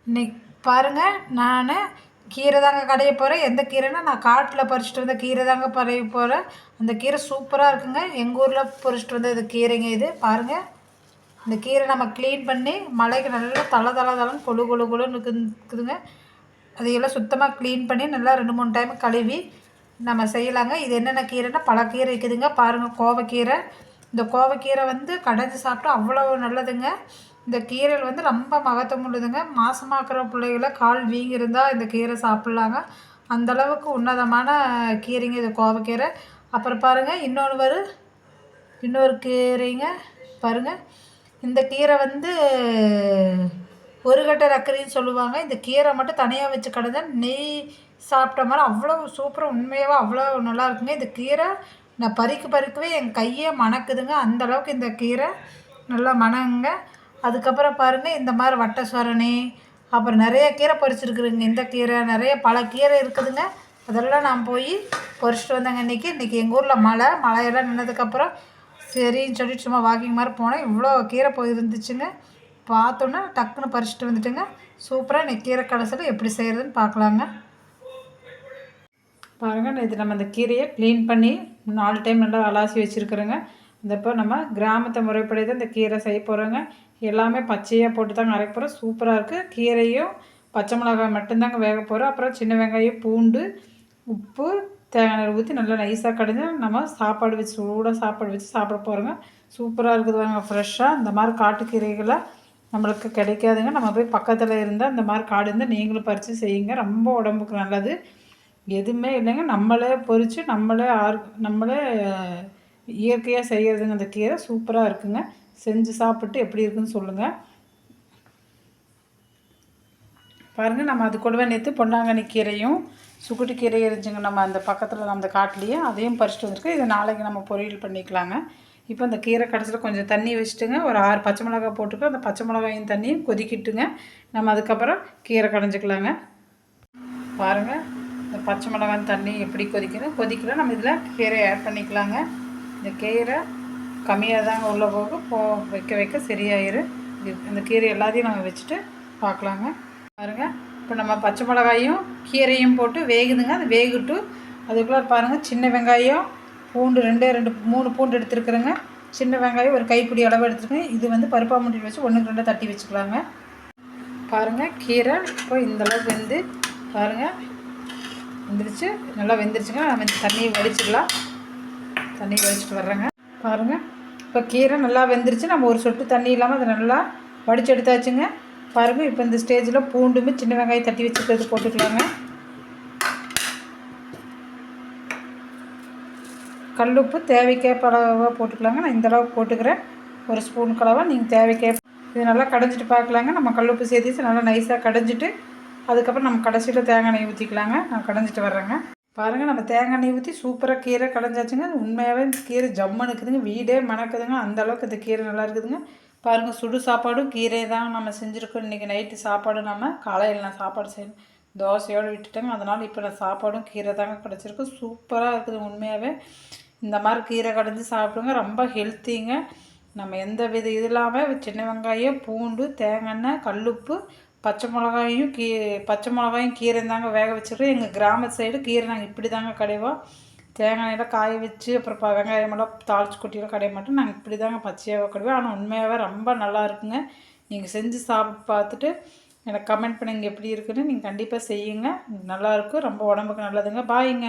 இன்னைக்கு பாருங்கள், நான் கீரை தாங்க கடைய போகிறேன். எந்த கீரைன்னா, நான் காட்டில் பறிச்சுட்டு வந்த கீரை தாங்க பறிக்க போகிறேன். அந்த கீரை சூப்பராக இருக்குங்க. எங்கள் ஊரில் பறிச்சுட்டு வந்த இது கீரைங்க இது பாருங்கள். இந்த கீரை நம்ம க்ளீன் பண்ணி மழைக்கு நல்லா தளன்னு கொழு கொழு கொழுன்னு இருக்குதுங்க. அதையெல்லாம் சுத்தமாக க்ளீன் பண்ணி நல்லா 2-3 டைம் கழுவி நம்ம செய்யலாங்க. இது என்னென்ன கீரைன்னா, பழக்கீரை இருக்குதுங்க பாருங்கள். கோவக்கீரை, இந்த கோவக்கீரை வந்து கடைஞ்சி சாப்பிட்டா அவ்வளோ நல்லதுங்க. இந்த கீரையில் வந்து ரொம்ப மகத்துவம் உள்ளதுங்க. மாசமாக்குற பிள்ளைகள கால் வீங்கியிருந்தால் இந்த கீரை சாப்பிட்லாங்க. அந்தளவுக்கு உன்னதமான கீரைங்க இது கோவக்கீரை. அப்புறம் பாருங்கள், இன்னொரு கீரைங்க பாருங்கள். இந்த கீரை வந்து ஒரு கட்டை ரக்கரின்னு சொல்லுவாங்க. இந்த கீரை மட்டும் தனியாக வச்சு கடைஞ்சா நெய் சாப்பிட்ட மாதிரி அவ்வளோ சூப்பராக உண்மையாகவே அவ்வளோ நல்லா இருக்குங்க. இந்த கீரை நான் பறிக்கவே என் கையே மணக்குதுங்க. அந்தளவுக்கு இந்த கீரை நல்லா மணங்க. அதுக்கப்புறம் பாருங்கள், இந்த மாதிரி வட்டை சொரணி, அப்புறம் நிறைய கீரை பறிச்சுருக்குறேங்க. இந்த கீரை நிறைய பல கீரை இருக்குதுங்க. அதெல்லாம் நான் போய் பறிச்சுட்டு வந்தேங்க. இன்றைக்கி எங்கள் ஊரில் மழையெல்லாம் நின்னதுக்கப்புறம் சரின்னு சொல்லிட்டு சும்மா வாக்கிங் மாதிரி போனேன். இவ்வளோ கீரை இருந்துச்சுங்க. பார்த்தோன்னா டக்குன்னு பறிச்சுட்டு வந்துட்டுங்க. சூப்பராக இன்றைக்கி கீரை கடைசியில் எப்படி செய்கிறதுன்னு பார்க்கலாங்க. பாருங்கள், இது நம்ம இந்த கீரையை க்ளீன் பண்ணி 4 டைம் நல்லா அலாசி வச்சுருக்குறோங்க. இப்போ நம்ம கிராமத்து முறைப்படி தான் இந்த கீரை செய்ய போகிறோங்க. எல்லாமே பச்சையாக போட்டு தாங்க அரைக்க போகிறோம். சூப்பராக இருக்குது. கீரையும் பச்சை மிளகாய் மட்டும்தாங்க வேக போகிறோம். அப்புறம் சின்ன வெங்காயம், பூண்டு, உப்பு, தேங்காய் ஊற்றி நல்லா நைஸாக கடைஞ்சி நம்ம சூடாக சாப்பாடு வச்சு சாப்பிட போகிறோங்க. சூப்பராக இருக்குது வாங்க. ஃப்ரெஷ்ஷாக இந்த மாதிரி காட்டுக்கீரைகளை நம்மளுக்கு கிடைக்காதுங்க. நம்ம போய் பக்கத்தில் இருந்தால் இந்த மாதிரி காடு இருந்தால் நீங்களும் பறித்து செய்யுங்க. ரொம்ப உடம்புக்கு நல்லது. எதுவுமே இல்லைங்க, நம்மளே பொறிச்சு நம்மளே இயற்கையாக செய்கிறதுங்க. அந்த கீரை சூப்பராக இருக்குங்க. செஞ்சு சாப்பிட்டு எப்படி இருக்குன்னு சொல்லுங்கள். பாருங்கள், நம்ம அது கூடவே நேற்று பொன்னாங்கண்ணி கீரையும் சுக்குட்டி கீரையும் இருந்துச்சுங்க. நம்ம அந்த பக்கத்தில் அந்த காட்டிலேயே அதையும் பறிச்சுட்டு வந்துருக்கு. இதை நாளைக்கு நம்ம பொரியல் பண்ணிக்கலாங்க. இப்போ அந்த கீரை கடைசியில் கொஞ்சம் தண்ணி வச்சுட்டுங்க, ஒரு 6 பச்சை மிளகாய் போட்டுக்க. அந்த பச்சை மிளகாயும் தண்ணியும் கொதிக்கிட்டுங்க. நம்ம அதுக்கப்புறம் கீரை கடைஞ்சிக்கலாங்க. பாருங்கள், இந்த பச்சை மிளகாய் தண்ணி எப்படி கொதிக்கல நம்ம இதில் கீரையை ஆட் பண்ணிக்கலாங்க. இந்த கீரை கம்மியாக தாங்க உள்ளே வைக்க சரியாயிரும். இந்த கீரை எல்லாத்தையும் நம்ம வச்சுட்டு பார்க்கலாங்க. பாருங்கள், இப்போ நம்ம பச்சை மிளகாயும் கீரையும் போட்டு வேகுதுங்க. அது வேகட்டும். அதுக்குள்ளே பாருங்கள், சின்ன வெங்காயம், பூண்டு 3 பூண்டு எடுத்துருக்குறேங்க. சின்ன வெங்காயம் ஒரு கைப்பிடி அளவு எடுத்துருக்கேன். இது வந்து பருப்பா முட்டிட்டு வச்சு 1க்கு 2 தட்டி வச்சுக்கலாங்க. பாருங்கள், கீரை இப்போ இந்தளவுக்கு வெந்து பாருங்கள் வெந்துருச்சு. நல்லா வெந்துருச்சுங்க. நம்ம இந்த தண்ணியை வடிச்சுக்கலாம். தண்ணி வடிச்சிட்டு வர்றேங்க. பாருங்கள், இப்போ கீரை நல்லா வெந்துருச்சு. நம்ம ஒரு சொட்டு தண்ணி இல்லாமல் அதை நல்லா வடித்து எடுத்தாச்சுங்க. பாருங்கள், இப்போ இந்த ஸ்டேஜில் பூண்டுமே சின்ன வெங்காயம் தட்டி வச்சுக்கிறது போட்டுக்கலாங்க. கல்லுப்பு தேவைக்கேற்ப அளவாக போட்டுக்கலாங்க. நான் இந்தளவுக்கு போட்டுக்கிறேன், ஒரு ஸ்பூன் அளவாக. நீங்கள் தேவைக்கேற்ப இது நல்லா கடைஞ்சிட்டு பார்க்கலாங்க. நம்ம கல்லுப்பு சேர்த்து நல்லா நைஸாக கடைஞ்சிட்டு அதுக்கப்புறம் நம்ம கடைசியில் தேங்காய் எண்ணெய் ஊற்றிக்கலாங்க. நான் கடைஞ்சிட்டு வர்றேங்க. பாருங்கள், நம்ம தேங்காய் எண்ணெய் ஊற்றி சூப்பராக கீரை கடைஞ்சாச்சுங்க. உண்மையாகவே இந்த கீரை ஜம்முன்னு இருக்குதுங்க. வீடே மணக்குதுங்க. அந்தளவுக்கு இந்த கீரை நல்லா இருக்குதுங்க. பாருங்கள், சுடு சாப்பாடும் கீரை தான் நம்ம செஞ்சுருக்கோம். இன்றைக்கி நைட்டு சாப்பாடு நம்ம காலையில் நான் சாப்பாடு செய்யணும் தோசையோடு விட்டுட்டேங்க. அதனால் இப்போ நான் சாப்பாடும் கீரை தாங்க கிடச்சிருக்கு. சூப்பராக இருக்குது உண்மையாகவே. இந்த மாதிரி கீரை கடைஞ்சி சாப்பிடுங்க. ரொம்ப ஹெல்த்திங்க. நம்ம எந்த வித இது இல்லாமல் சின்ன வெங்காயம், பூண்டு, தேங்காய் எண்ணெய், கல்லுப்பு, பச்சை மிளகாயும் கீரை தாங்க வேக வச்சுருக்கோம். எங்கள் கிராம சைடு கீரை நாங்கள் இப்படி தாங்க கடைவோம். தேங்காய் எண்ணெயில் காய வச்சு அப்புறம் வெங்காயமெல்லாம் தாளிச்சு கொட்டியெல்லாம் கடைய மாட்டோம். நாங்கள் இப்படி தாங்க பச்சையாக கடைவோம். ஆனால் உண்மையாகவே ரொம்ப நல்லா இருக்குங்க. நீங்கள் செஞ்சு சாப்பிட்டு பார்த்துட்டு எனக்கு கமெண்ட் பண்ணுங்க எப்படி இருக்குன்னு. நீங்கள் கண்டிப்பாக செய்யுங்க. நல்லாயிருக்கும். ரொம்ப உடம்புக்கு நல்லதுங்க. பாய்ங்க.